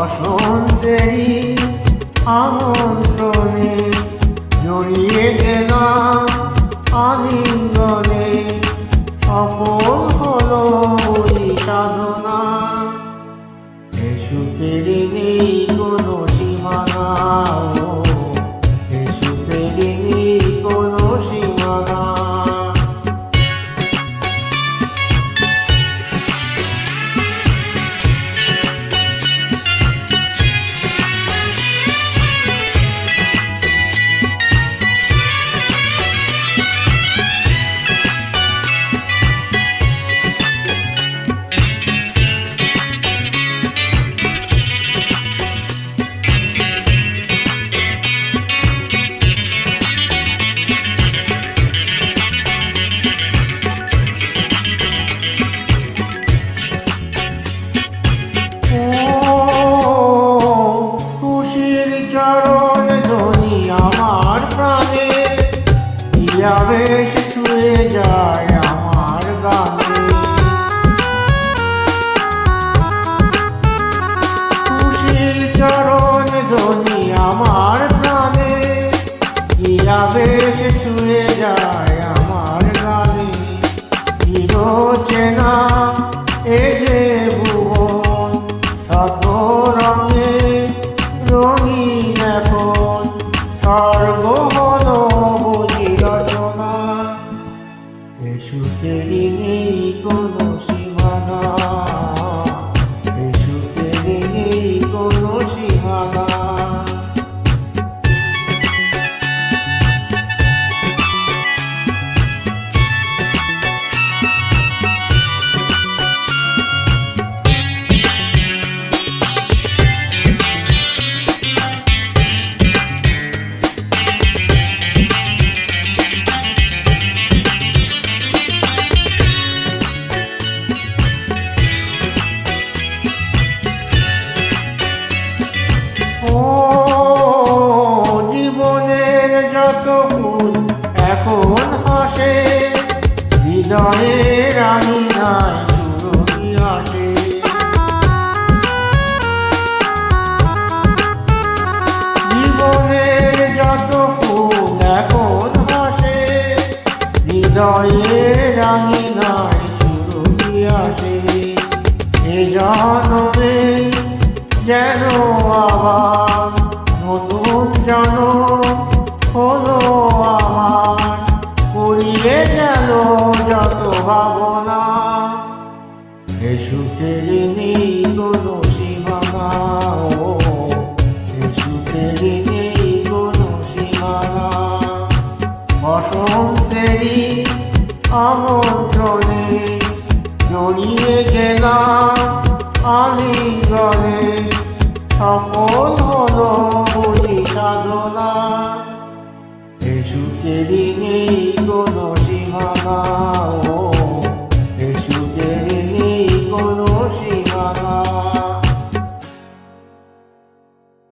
বসন্তেরই আমন্ত্রণে জড়িয়ে গেলাম আলিঙ্গনে, সফল হলো ওই সাধনা। এ সুখের নেই কোনো সীমানা, এ সুখের নেই কোনো সীমানা। চরণ ধ্বনি আমার প্রাণে, আবেশ ছুঁয়ে যায় আমার গানে। খুশির চরণ ধ্বনি আমার প্রাণে, আবেশ ছুঁয়ে যায় আমার গানে। চেনা এ যে ভুবন, শত রঙে রঙিন এখন, স্বর্গ হলো বুঝি রচনা। এ সুখেরই নেই কোনো সীমানা, এ সুখেরই নেই কোনো সীমানা। জীবনের যত ফুল এখন হাসে, হৃদয়ে রানী নাই সুরভি আসে। জীবনের যত ফুল এখন হাসে, হৃদয়ে রানী নাই সুরভি আসে। এ জন্মে যেন আবার